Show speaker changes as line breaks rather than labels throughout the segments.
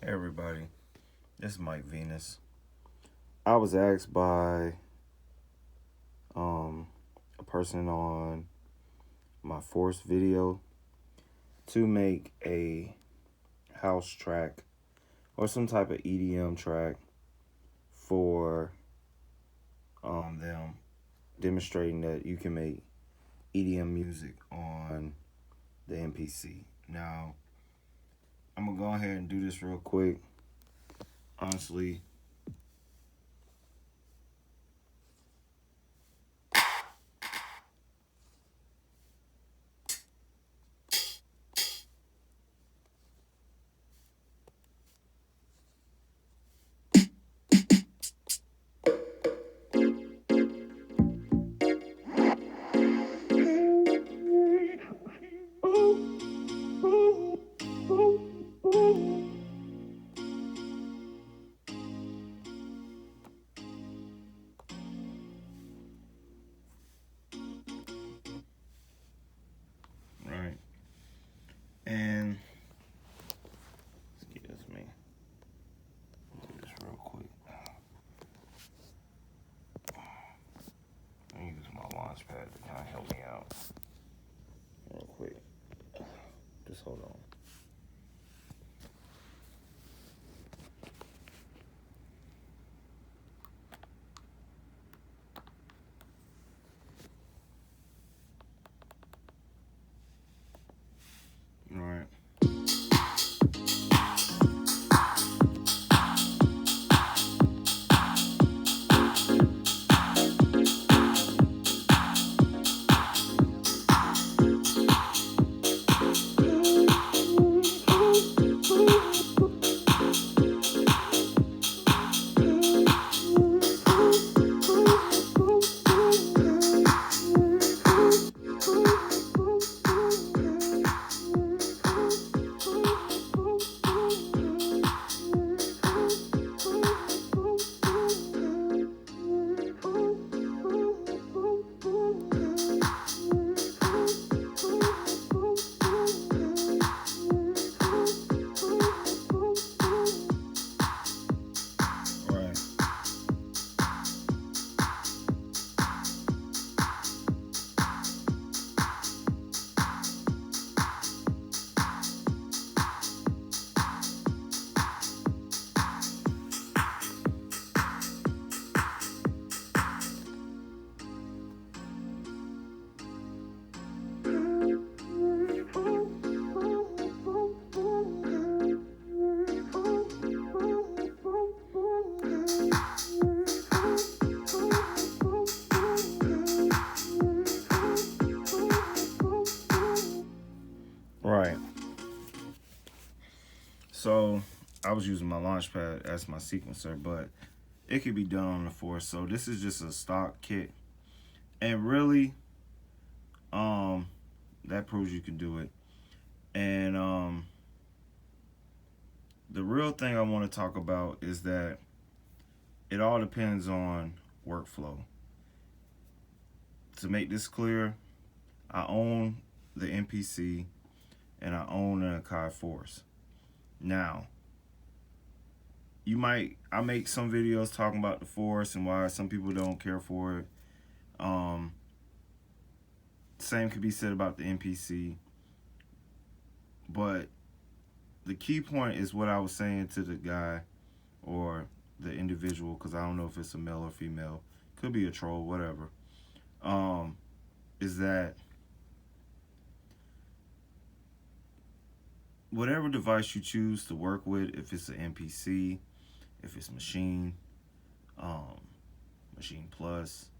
Hey everybody, this is Mike Venus. I was asked by um, a person on my Force video to make a house track or some type of EDM track for them, demonstrating that you can make EDM music on the MPC. Now, I'm gonna go ahead and do this real quick. Honestly, right, and excuse me, do this real quick. Let me use my launch pad to kind of help me out real quick. Just hold on. All right. All right. Right. So I was using my Launchpad as my sequencer, but it could be done on the Force. So this is just a stock kit, and really, that proves you can do it. And the real thing I want to talk about is that it all depends on workflow. To make this clear, I own the MPC and I own an Akai Force. Now, I make some videos talking about the Force and why some people don't care for it. Um, Same could be said about the MPC. But the key point is what I was saying to the guy or the individual, because I don't know if it's a male or female, could be a troll, whatever. Is that whatever device you choose to work with, if it's an MPC, if it's um, Machine Plus,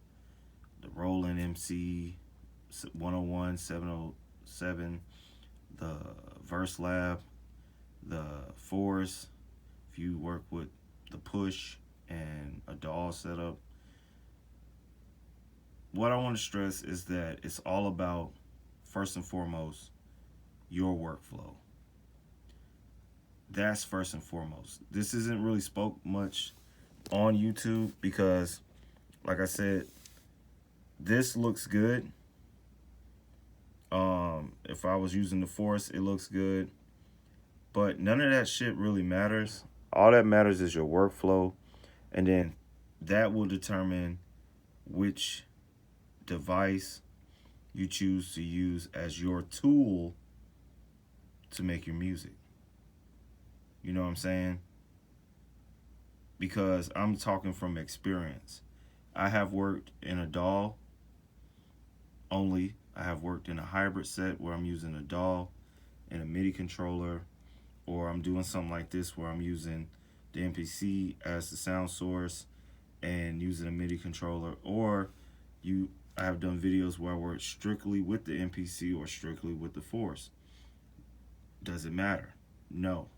the Roland MC 101, 707, the Verse Lab, the Force, if you work with the Push and a DAW setup, what I want to stress is that it's all about, first and foremost, your workflow. That's first and foremost. This isn't really spoke much on YouTube because, like I said, this looks good. If I was using the Force, it looks good. But none of that shit really matters. All that matters is your workflow, and then that will determine which device you choose to use as your tool to make your music. You know what I'm saying? Because I'm talking from experience. I have worked in a DAW only. I have worked in a hybrid set where I'm using a DAW and a MIDI controller, or I'm doing something like this where I'm using the MPC as the sound source and using a MIDI controller, or I have done videos where I work strictly with the MPC or strictly with the Force. Does it matter? No.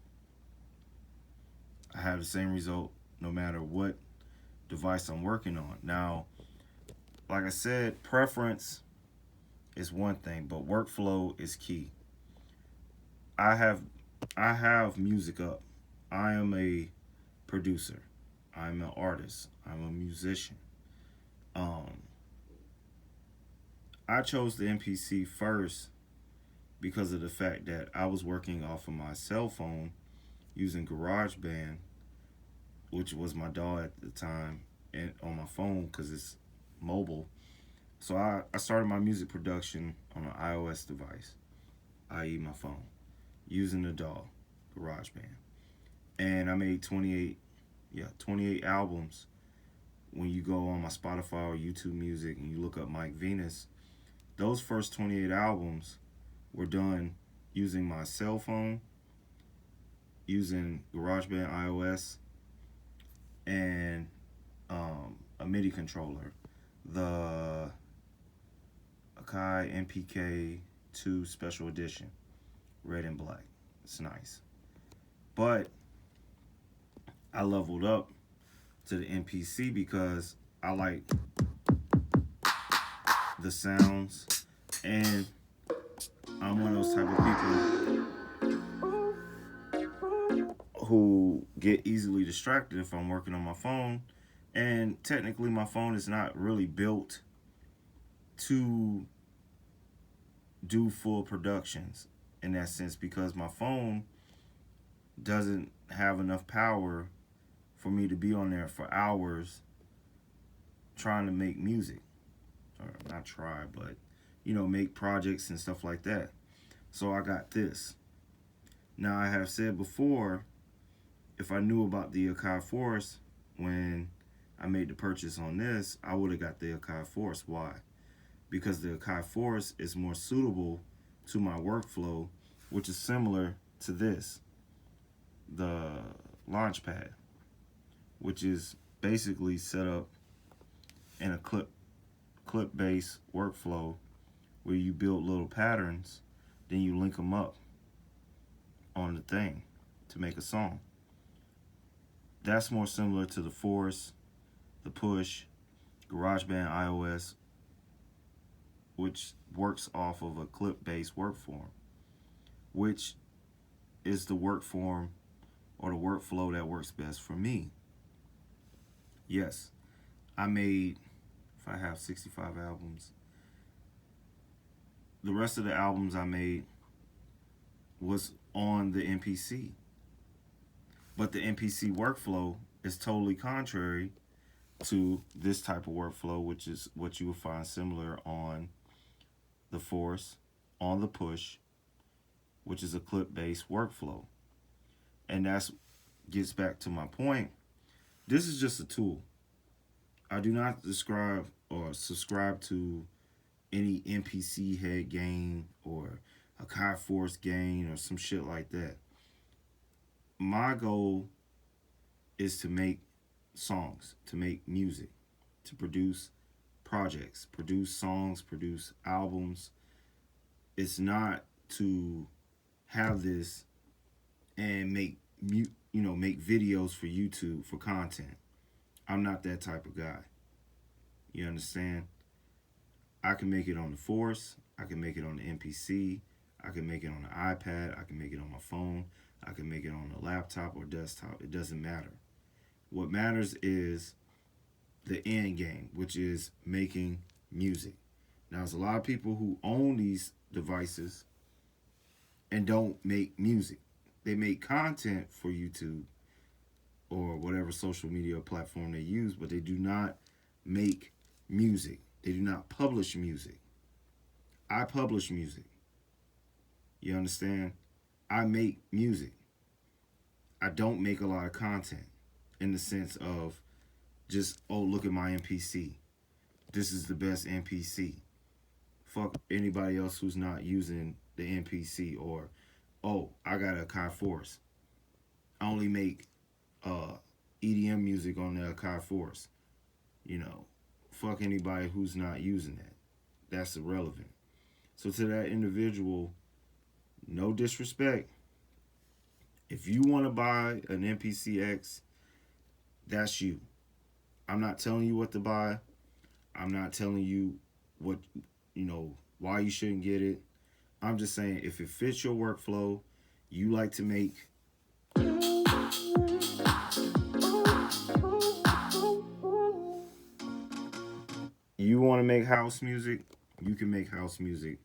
I have the same result no matter what device I'm working on. Now, like I said, preference is one thing, but workflow is key. I have music up. I am a producer. I'm an artist. I'm a musician. Um, I chose the MPC first because of the fact that I was working off of my cell phone using GarageBand, which was my DAW at the time, and on my phone because it's mobile. So I started my music production on an iOS device, i.e. my phone, using the DAW, GarageBand. And I made 28 albums. When you go on my Spotify or YouTube Music and you look up Mike Venus, those first 28 albums were done using my cell phone, using GarageBand iOS, and a MIDI controller, the Akai MPK2 Special Edition, red and black. It's nice. But I leveled up to the MPC because I like the sounds, and I'm one of those type of people who get easily distracted if I'm working on my phone. And technically, my phone is not really built to do full productions in that sense because my phone doesn't have enough power for me to be on there for hours trying to make music. Or not try, but make projects and stuff like that. So I got this. Now I have said before, if I knew about the Akai Force when I made the purchase on this, I would have got the Akai Force. Why? Because the Akai Force is more suitable to my workflow, which is similar to this, the Launchpad, which is basically set up in a clip-based workflow where you build little patterns, then you link them up on the thing to make a song. That's more similar to the Force, the Push, GarageBand iOS, which works off of a clip-based work form, which is the work form or the workflow that works best for me. Yes, if I have 65 albums, the rest of the albums I made was on the MPC. But the MPC workflow is totally contrary to this type of workflow, which is what you will find similar on the Force, on the Push, which is a clip-based workflow. And that gets back to my point. This is just a tool. I do not describe or subscribe to any MPC head gain or Akai Force gain or some shit like that. My goal is to make songs, to make music, to produce projects, produce songs, produce albums. It's not to have this and make videos for YouTube for content. I'm not that type of guy. You understand? I can make it on the Force. I can make it on the MPC. I can make it on the iPad. I can make it on my phone. I can make it on a laptop or desktop. It doesn't matter. What matters is the end game, which is making music. Now, there's a lot of people who own these devices and don't make music. They make content for YouTube or whatever social media platform they use, but they do not make music. They do not publish music. I publish music. You understand? I make music. I don't make a lot of content in the sense of just, oh, look at my MPC. This is the best MPC. Fuck anybody else who's not using the MPC, or, oh, I got a Akai Force. I only make EDM music on the Akai Force. You know, fuck anybody who's not using that. That's irrelevant. So to that individual, no disrespect. If you want to buy an MPCX, that's you. I'm not telling you what to buy. I'm not telling you what, why you shouldn't get it. I'm just saying if it fits your workflow, you like to make you want to make house music, you can make house music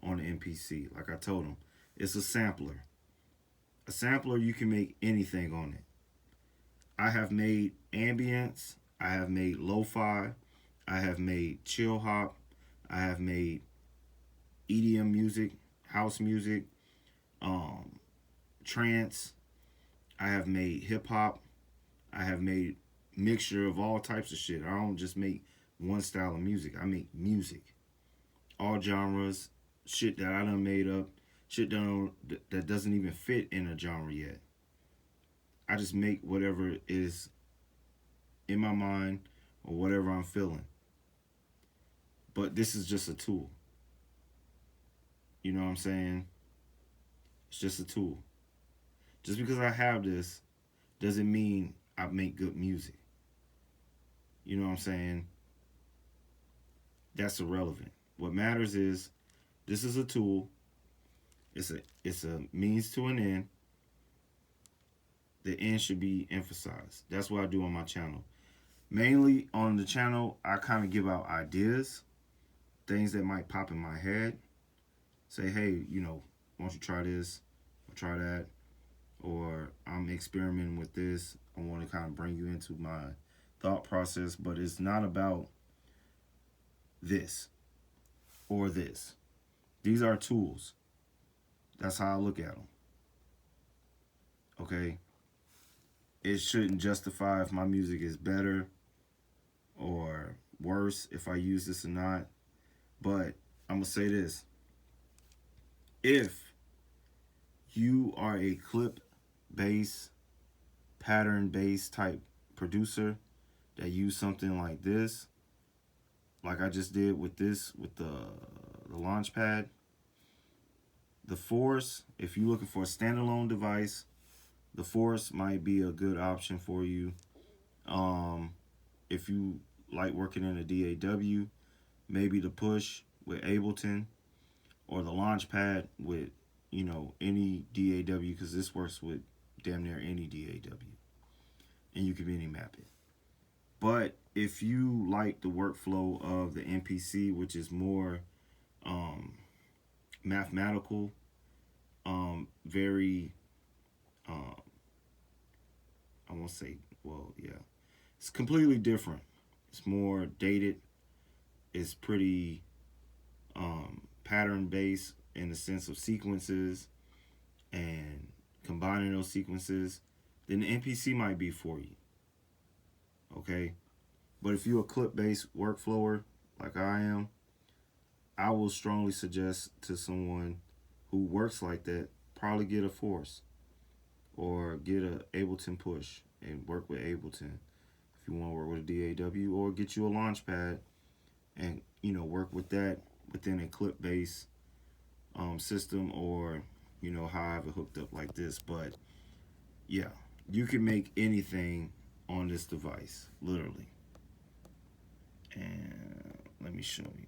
on the MPC. Like I told them, it's a sampler. A sampler, you can make anything on it. I have made ambience, I have made lo-fi, I have made chill hop, I have made EDM music, house music, um, trance. I have made hip hop. I have made mixture of all types of shit. I don't just make one style of music. I make music, all genres, shit that I done made up, shit that doesn't even fit in a genre yet. I just make whatever is in my mind or whatever I'm feeling. But this is just a tool. You know what I'm saying? It's just a tool. Just because I have this doesn't mean I make good music. You know what I'm saying? That's irrelevant. What matters is this is a tool. It's a means to an end. The end should be emphasized. That's what I do on my channel. Mainly on the channel, I kind of give out ideas, things that might pop in my head. Say, hey, why don't you try this or try that? Or I'm experimenting with this. I want to kind of bring you into my thought process, but it's not about this or this. These are tools. That's how I look at them. Okay? It shouldn't justify if my music is better or worse if I use this or not. But I'm going to say this. If you are a clip bass, pattern bass type producer that use something like this, like I just did with this, with the Launchpad, the Force, if you're looking for a standalone device, the Force might be a good option for you. If you like working in a DAW, maybe the Push with Ableton, or the Launchpad with, any DAW, because this works with damn near any DAW. And you can mini map it. But if you like the workflow of the MPC, which is more mathematical, very, I won't say, well, yeah. It's completely different. It's more dated. It's pretty pattern based in the sense of sequences and combining those sequences, then the MPC might be for you. Okay? But if you're a clip-based workflower like I am, I will strongly suggest to someone who works like that, probably get a Force or get a Ableton Push and work with Ableton if you want to work with a DAW, or get you a Launchpad and work with that within a clip-based system, or how I have it hooked up like this. But yeah, you can make anything on this device, literally. And let me show you.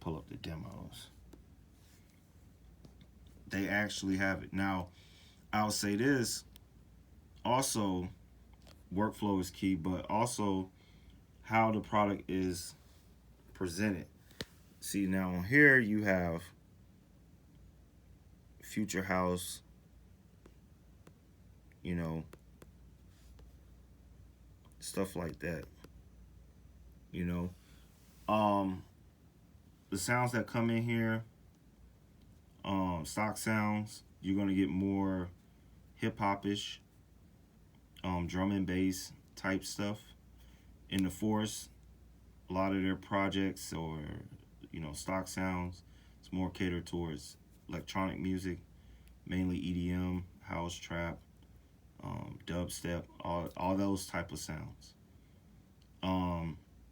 Pull up the demos. They actually have it. Now, I'll say this, also, workflow is key, but also how the product is presented. See, now here you have Future House you know, stuff like that, you know. The sounds that come in here, stock sounds, you're gonna get more hip hop-ish, drum and bass type stuff. In the Force, a lot of their projects or stock sounds, it's more catered towards electronic music, mainly EDM, house trap, dubstep, all those type of sounds.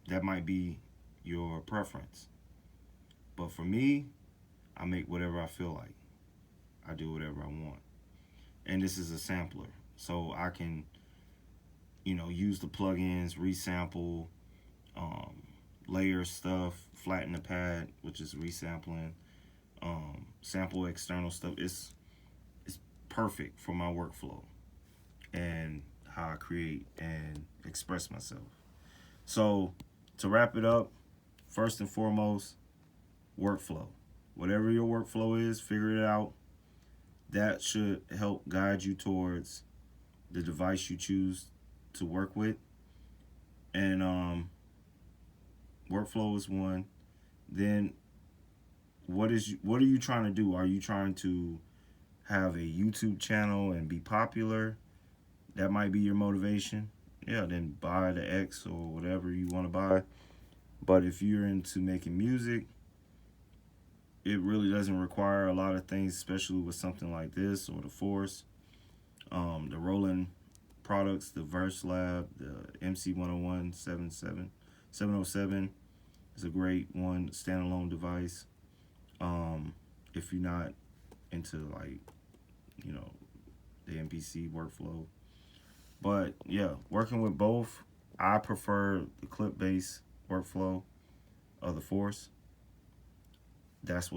That might be your preference, but for me, I make whatever I feel like. I do whatever I want, and this is a sampler, so I can use the plugins, resample, um, layer stuff, flatten the pad, which is resampling, sample external stuff. It's perfect for my workflow and how I create and express myself. So to wrap it up, first and foremost, workflow. Whatever your workflow is, figure it out. That should help guide you towards the device you choose to work with. And workflow is one. Then what are you trying to do? Are you trying to have a YouTube channel and be popular? That might be your motivation. Yeah, then buy the X or whatever you want to buy. But if you're into making music, it really doesn't require a lot of things, especially with something like this or the Force. The Roland products, the Verse Lab, the MC101 707 is a great one, standalone device. If you're not into you know, the MPC workflow. But yeah, working with both, I prefer the clip based workflow of the Force. That's what